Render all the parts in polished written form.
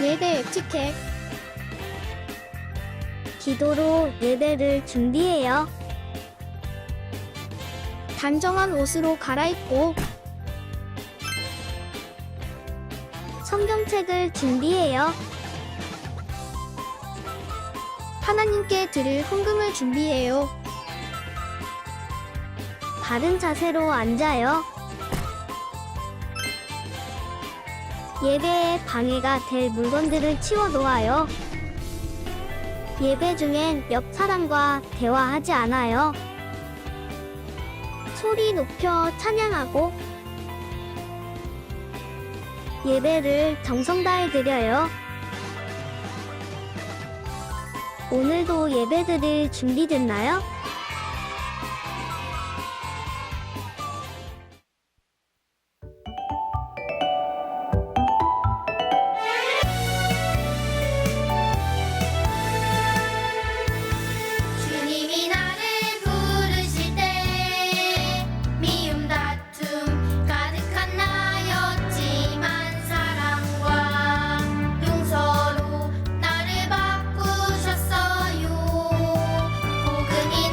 예배 에티켓. 기도로 예배를 준비해요. 단정한 옷으로 갈아입고 성경책을 준비해요. 하나님께 드릴 헌금을 준비해요. 바른 자세로 앉아요. 예배에 방해가 될 물건들을 치워 놓아요. 예배 중엔 옆 사람과 대화하지 않아요. 소리 높여 찬양하고 예배를 정성 다해 드려요. 오늘도 예배 드릴 준비됐나요? 주님이 나를 부르실 때 미움 다툼 가득한 나였지만 사랑과 용서로 나를 바꾸셨어요. 복음이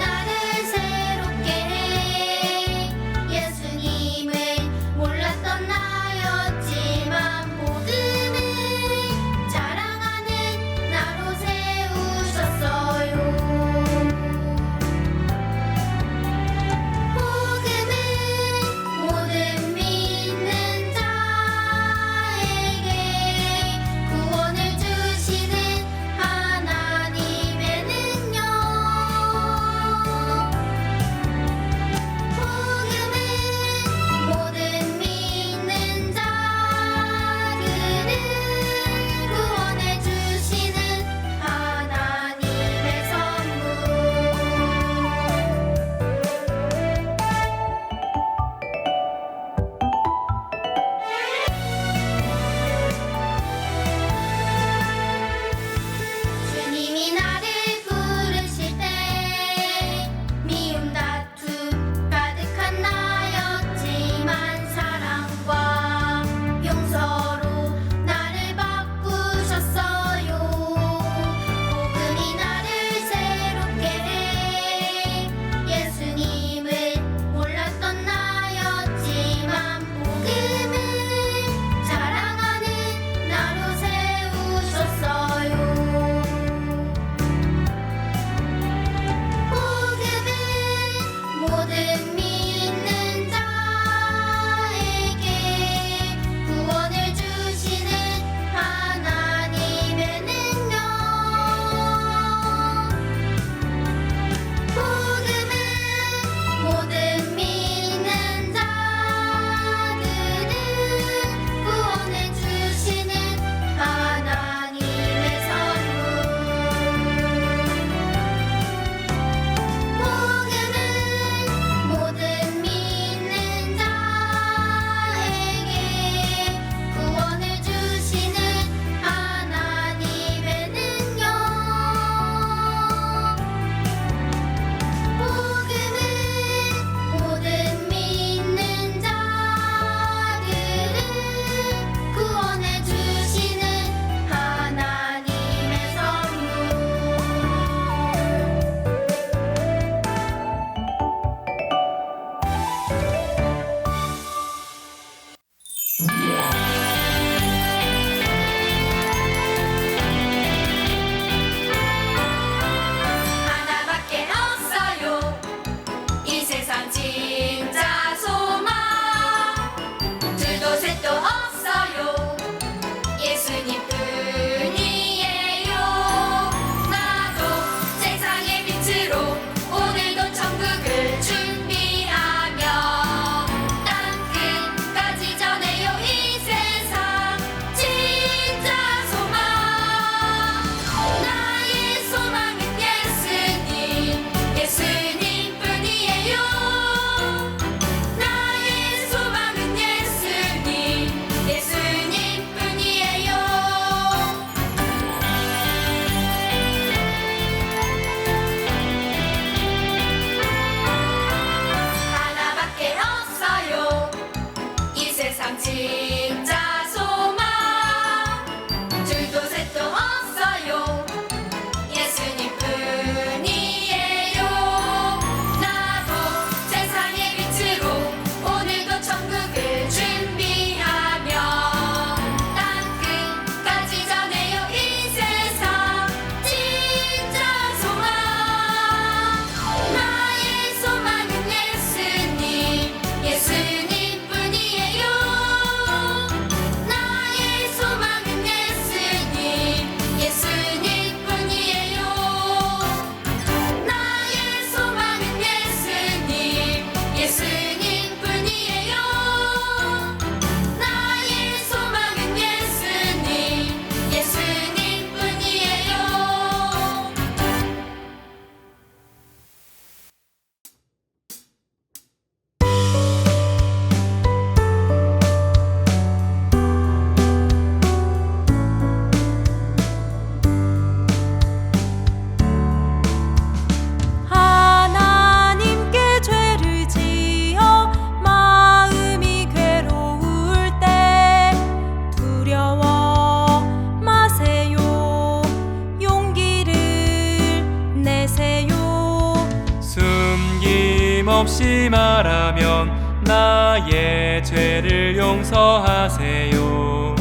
숨김없이 말하면 나의 죄를 용서하세요.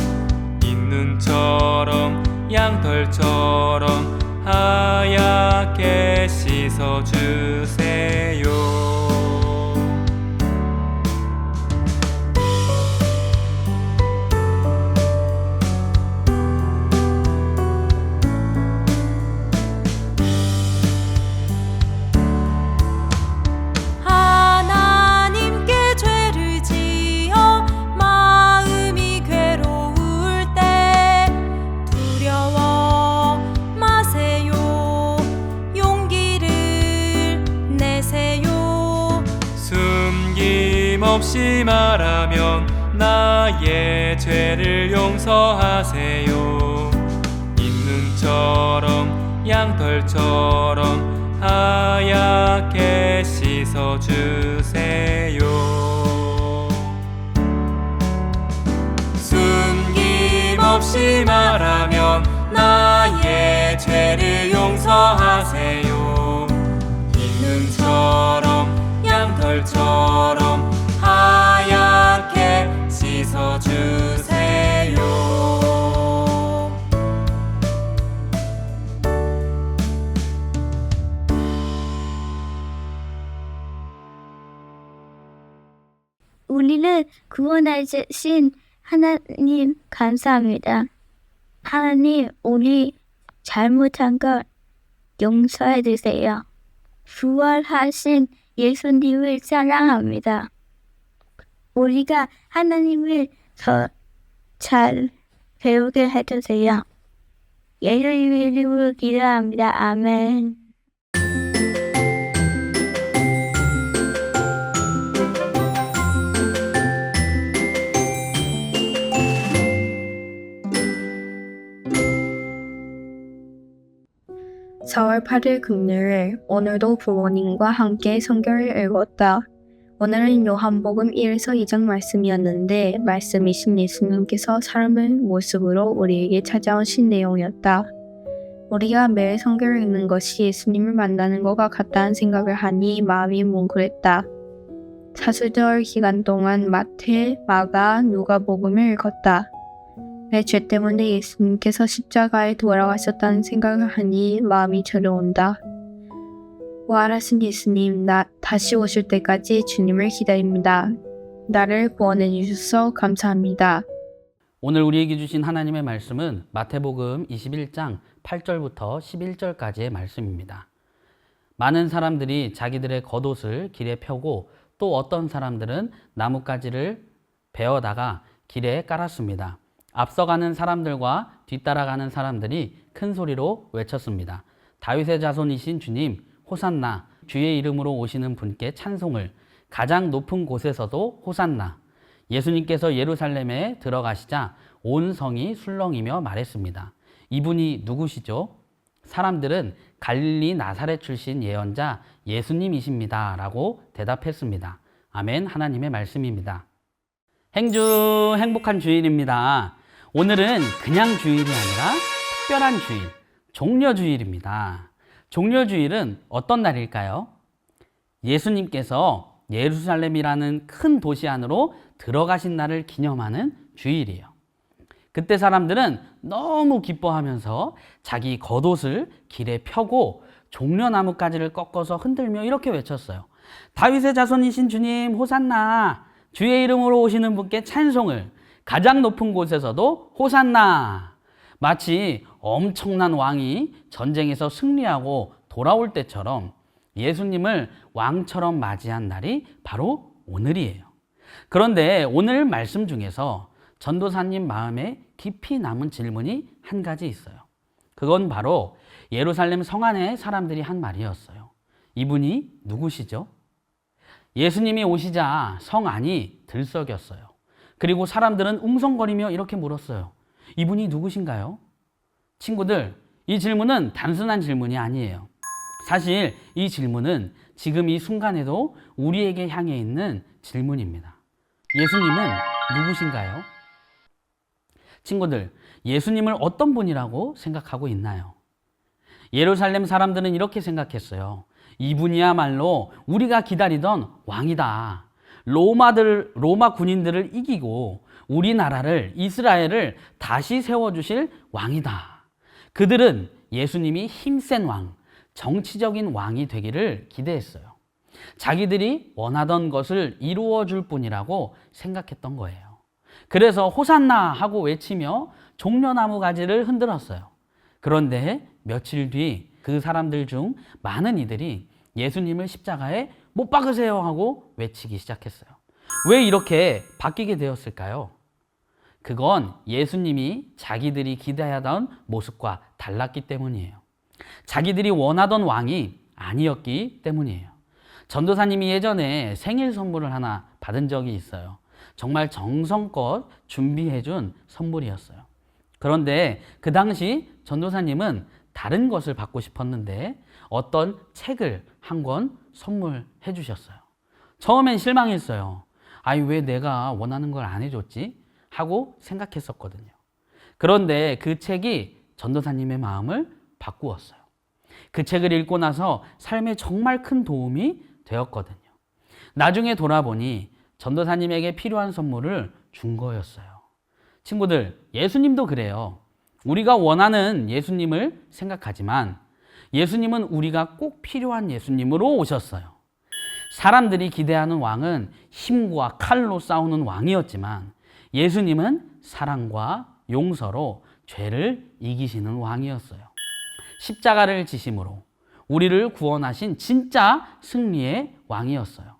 인눈처럼 양털처럼 하얗게 씻어주세요. 하나님께 죄를 지어 마음이 괴로울 때 두려워 마세요. 용기를 내세요. 숨김없이 말하면 나의 죄를 용서하세요. 인눈처럼 양털처럼 하얗게 씻어주세요. 숨김없이 말하면 나의 죄를 용서하세요. 인눈처럼 양털처럼 하얗게 씻어주세요. 우리를 구원하신 하나님 감사합니다. 하나님, 우리 잘못한 것 용서해 주세요. 부활하신 예수님을 사랑합니다. 우리가 하나님을 더 잘 배우게 해주세요. 예수님의 이름으로 기도합니다. 아멘. (4월 8일) 금요일, 오늘도 부모님과 함께 성경을 읽었다. 오늘은 요한복음 1에서 2장 말씀이었는데 말씀이신 예수님께서 사람의 모습으로 우리에게 찾아오신 내용이었다. 우리가 매일 성경을 읽는 것이 예수님을 만나는 것과 같다는 생각을 하니 마음이 뭉클했다. 사순절 기간 동안 마태, 마가, 누가복음을 읽었다. 내 죄 때문에 예수님께서 십자가에 돌아가셨다는 생각을 하니 마음이 저려온다. 부활하신 예수님, 나 다시 오실 때까지 주님을 기다립니다. 나를 구원해 주셔서 감사합니다. 오늘 우리에게 주신 하나님의 말씀은 마태복음 21장 8절부터 11절까지의 말씀입니다. 많은 사람들이 자기들의 겉옷을 길에 펴고 또 어떤 사람들은 나뭇가지를 베어다가 길에 깔았습니다. 앞서가는 사람들과 뒤따라가는 사람들이 큰 소리로 외쳤습니다. 다윗의 자손이신 주님, 호산나, 주의 이름으로 오시는 분께 찬송을, 가장 높은 곳에서도 호산나. 예수님께서 예루살렘에 들어가시자 온 성이 술렁이며 말했습니다. 이분이 누구시죠? 사람들은 갈릴리 나사렛 출신 예언자 예수님이십니다. 라고 대답했습니다. 아멘. 하나님의 말씀입니다. 행주 행복한 주일입니다. 오늘은 그냥 주일이 아니라 특별한 주일, 종려주일입니다. 종려주일은 어떤 날일까요? 예수님께서 예루살렘이라는 큰 도시 안으로 들어가신 날을 기념하는 주일이에요. 그때 사람들은 너무 기뻐하면서 자기 겉옷을 길에 펴고 종려나뭇가지를 꺾어서 흔들며 이렇게 외쳤어요. 다윗의 자손이신 주님, 호산나. 주의 이름으로 오시는 분께 찬송을, 가장 높은 곳에서도 호산나. 마치 엄청난 왕이 전쟁에서 승리하고 돌아올 때처럼 예수님을 왕처럼 맞이한 날이 바로 오늘이에요. 그런데 오늘 말씀 중에서 전도사님 마음에 깊이 남은 질문이 한 가지 있어요. 그건 바로 예루살렘 성 안의 사람들이 한 말이었어요. 이분이 누구시죠? 예수님이 오시자 성 안이 들썩였어요. 그리고 사람들은 웅성거리며 이렇게 물었어요. 이분이 누구신가요? 친구들, 이 질문은 단순한 질문이 아니에요. 사실 이 질문은 지금 이 순간에도 우리에게 향해 있는 질문입니다. 예수님은 누구신가요? 친구들, 예수님을 어떤 분이라고 생각하고 있나요? 예루살렘 사람들은 이렇게 생각했어요. 이분이야말로 우리가 기다리던 왕이다. 로마 군인들을 이기고 우리나라를, 이스라엘을 다시 세워주실 왕이다. 그들은 예수님이 힘센 왕, 정치적인 왕이 되기를 기대했어요. 자기들이 원하던 것을 이루어 줄 뿐이라고 생각했던 거예요. 그래서 호산나 하고 외치며 종려나무 가지를 흔들었어요. 그런데 며칠 뒤 그 사람들 중 많은 이들이 예수님을 십자가에 못 박으세요 하고 외치기 시작했어요. 왜 이렇게 바뀌게 되었을까요? 그건 예수님이 자기들이 기대하던 모습과 달랐기 때문이에요. 자기들이 원하던 왕이 아니었기 때문이에요. 전도사님이 예전에 생일 선물을 하나 받은 적이 있어요. 정말 정성껏 준비해준 선물이었어요. 그런데 그 당시 전도사님은 다른 것을 받고 싶었는데 어떤 책을 한 권 선물해 주셨어요. 처음엔 실망했어요. 아이, 왜 내가 원하는 걸 안 해줬지? 하고 생각했었거든요. 그런데 그 책이 전도사님의 마음을 바꾸었어요. 그 책을 읽고 나서 삶에 정말 큰 도움이 되었거든요. 나중에 돌아보니 전도사님에게 필요한 선물을 준 거였어요. 친구들, 예수님도 그래요. 우리가 원하는 예수님을 생각하지만 예수님은 우리가 꼭 필요한 예수님으로 오셨어요. 사람들이 기대하는 왕은 힘과 칼로 싸우는 왕이었지만 예수님은 사랑과 용서로 죄를 이기시는 왕이었어요. 십자가를 지심으로 우리를 구원하신 진짜 승리의 왕이었어요.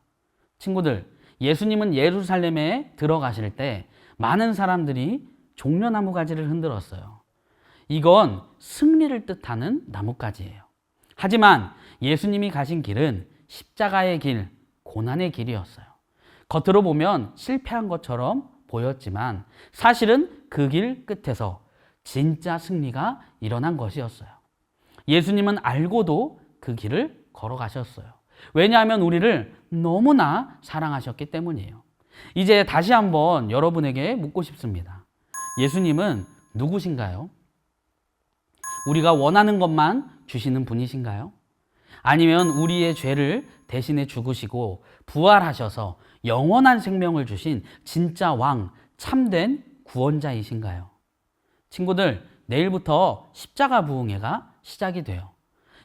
친구들, 예수님은 예루살렘에 들어가실 때 많은 사람들이 종려나무 가지를 흔들었어요. 이건 승리를 뜻하는 나뭇가지예요. 하지만 예수님이 가신 길은 십자가의 길, 고난의 길이었어요. 겉으로 보면 실패한 것처럼 보였지만 사실은 그 길 끝에서 진짜 승리가 일어난 것이었어요. 예수님은 알고도 그 길을 걸어가셨어요. 왜냐하면 우리를 너무나 사랑하셨기 때문이에요. 이제 다시 한번 여러분에게 묻고 싶습니다. 예수님은 누구신가요? 우리가 원하는 것만 주시는 분이신가요? 아니면 우리의 죄를 대신에 죽으시고 부활하셔서 영원한 생명을 주신 진짜 왕, 참된 구원자이신가요? 친구들, 내일부터 십자가 부흥회가 시작이 돼요.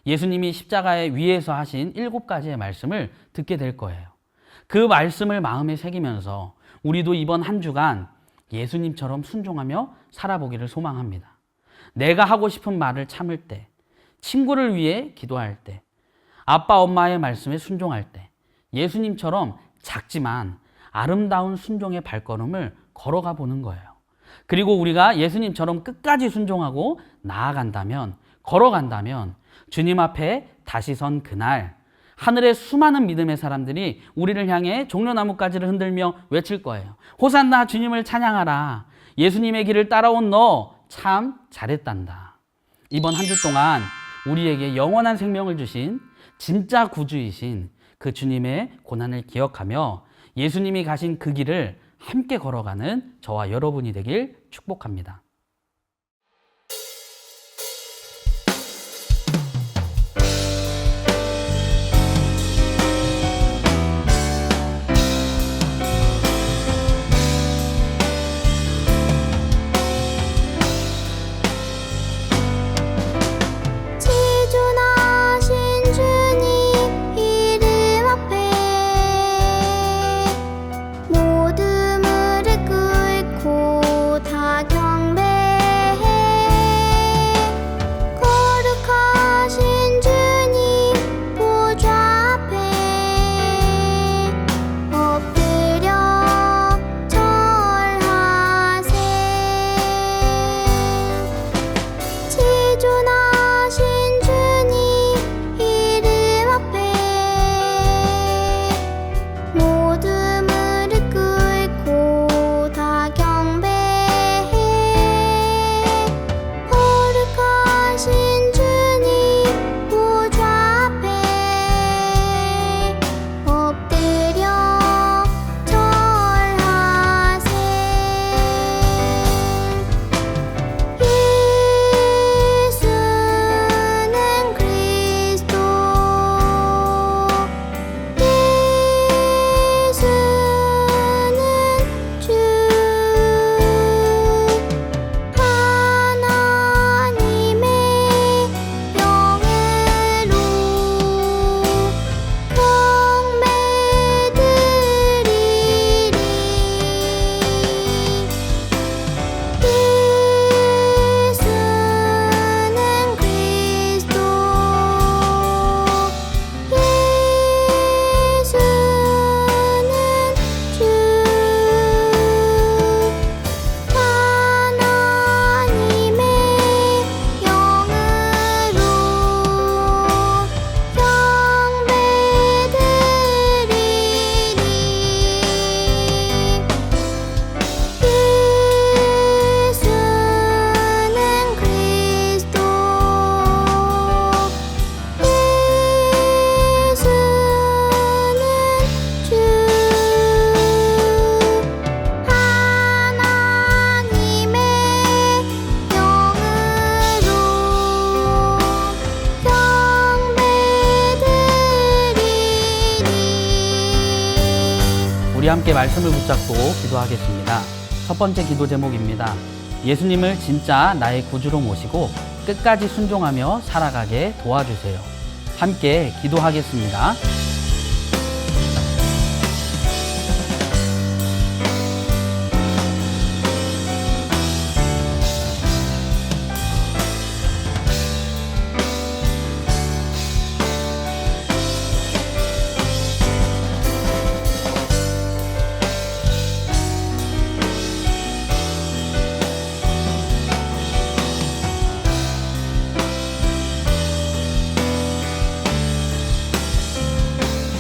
예수님이 십자가의 위에서 하신 7가지의 말씀을 듣게 될 거예요. 그 말씀을 마음에 새기면서 우리도 이번 한 주간 예수님처럼 순종하며 살아보기를 소망합니다. 내가 하고 싶은 말을 참을 때, 친구를 위해 기도할 때, 아빠 엄마의 말씀에 순종할 때 예수님처럼 작지만 아름다운 순종의 발걸음을 걸어가 보는 거예요. 그리고 우리가 예수님처럼 끝까지 순종하고 나아간다면, 걸어간다면 주님 앞에 다시 선 그날 하늘의 수많은 믿음의 사람들이 우리를 향해 종려나뭇가지를 흔들며 외칠 거예요. 호산나, 주님을 찬양하라. 예수님의 길을 따라온 너 참 잘했단다. 이번 한 주 동안 우리에게 영원한 생명을 주신 진짜 구주이신 그 주님의 고난을 기억하며 예수님이 가신 그 길을 함께 걸어가는 저와 여러분이 되길 축복합니다. 지존하신 주님 이름 앞에 모든 무릎 꿇고 다 경배 우리 함께 말씀을 붙잡고 기도하겠습니다. 첫 번째 기도 제목입니다. 예수님을 진짜 나의 구주로 모시고 끝까지 순종하며 살아가게 도와주세요. 함께 기도하겠습니다.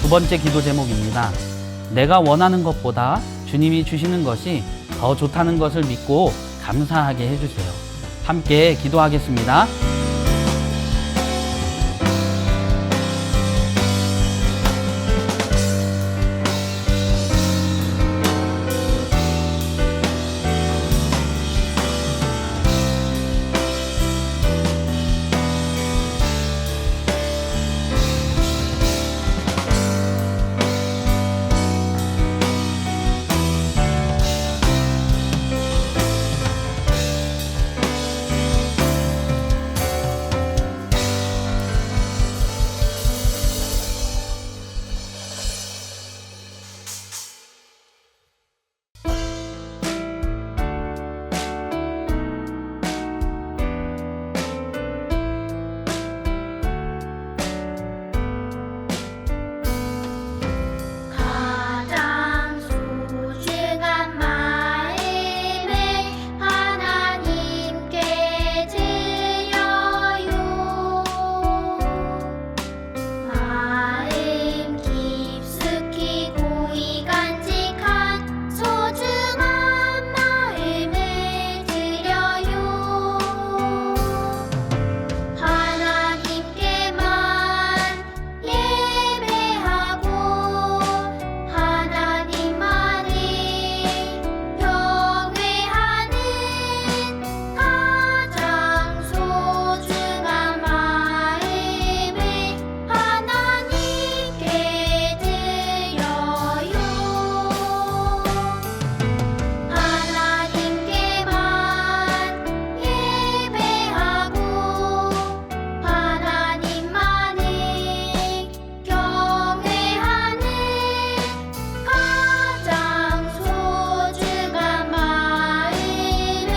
두 번째 기도 제목입니다. 내가 원하는 것보다 주님이 주시는 것이 더 좋다는 것을 믿고 감사하게 해주세요. 함께 기도하겠습니다. 가장 소중한 마음을 하나님께 드려요. 마음 깊숙이 고이 간직한 소중한 마음을 드려요. 하나님께만 예배하고 하나님만을 경외하는 가장 소중한 마음을 하나님께 드려요. 하나님께만 예배하고 하나님만을 경외하는 가장 소중한 마음을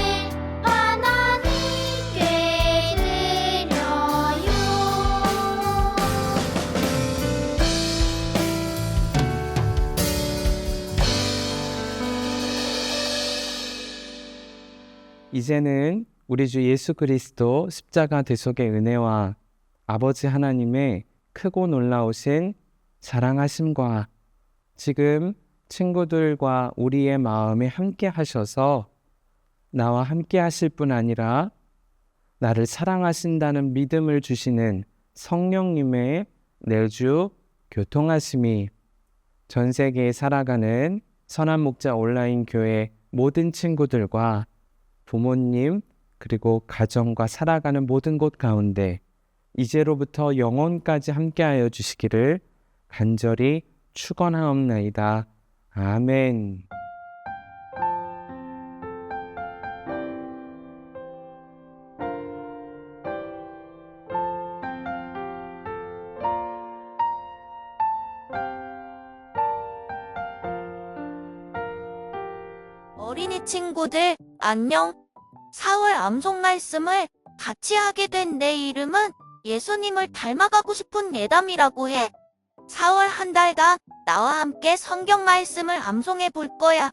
하나님께 이제는 우리 주 예수 그리스도 십자가 대속의 은혜와 아버지 하나님의 크고 놀라우신 사랑하심과 지금 친구들과 우리의 마음에 함께 하셔서 나와 함께 하실 뿐 아니라 나를 사랑하신다는 믿음을 주시는 성령님의 내주 교통하심이 전 세계에 살아가는 선한 목자 온라인 교회 모든 친구들과 부모님 그리고 가정과 살아가는 모든 곳 가운데 이제로부터 영원까지 함께하여 주시기를 간절히 축원하옵나이다. 아멘. 어린이 친구들, 안녕. 4월 암송 말씀을 같이 하게 된 내 이름은 예수님을 닮아가고 싶은 예담이라고 해. 4월 한 달간 나와 함께 성경 말씀을 암송해 볼 거야.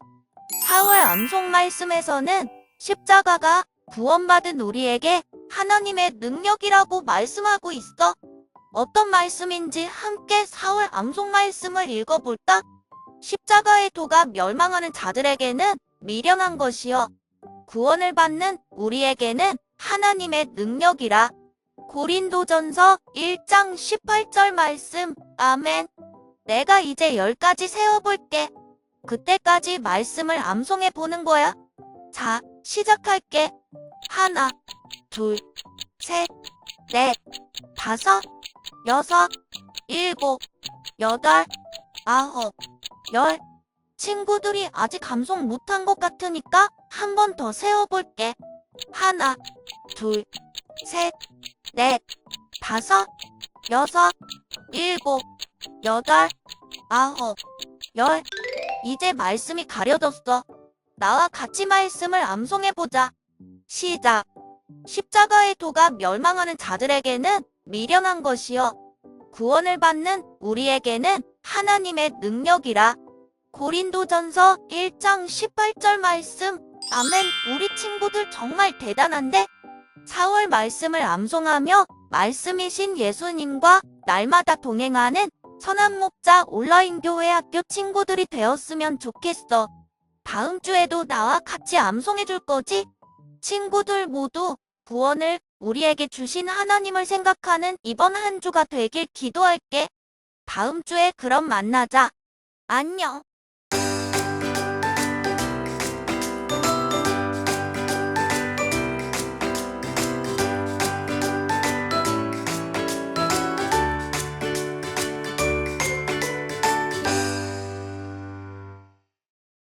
4월 암송 말씀에서는 십자가가 구원받은 우리에게 하나님의 능력이라고 말씀하고 있어. 어떤 말씀인지 함께 4월 암송 말씀을 읽어볼까? 십자가의 도가 멸망하는 자들에게는 미련한 것이요 구원을 받는 우리에게는 하나님의 능력이라. 고린도전서 1장 18절 말씀. 아멘. 내가 이제 10가지 세어볼게. 그때까지 말씀을 암송해 보는 거야. 자, 시작할게. 하나, 둘, 셋, 넷, 다섯, 여섯, 일곱, 여덟, 아홉, 열. 친구들이 아직 감송 못한 것 같으니까 한 번 더 세어볼게. 하나, 둘, 셋, 넷, 다섯, 여섯, 일곱, 여덟, 아홉, 열. 이제 말씀이 가려졌어. 나와 같이 말씀을 암송해보자. 시작. 십자가의 도가 멸망하는 자들에게는 미련한 것이요 구원을 받는 우리에게는 하나님의 능력이라. 고린도전서 1장 18절 말씀. 아멘. 우리 친구들 정말 대단한데? 4월 말씀을 암송하며 말씀이신 예수님과 날마다 동행하는 선한 목자 온라인 교회 학교 친구들이 되었으면 좋겠어. 다음 주에도 나와 같이 암송해 줄 거지? 친구들 모두 구원을 우리에게 주신 하나님을 생각하는 이번 한 주가 되길 기도할게. 다음 주에 그럼 만나자. 안녕.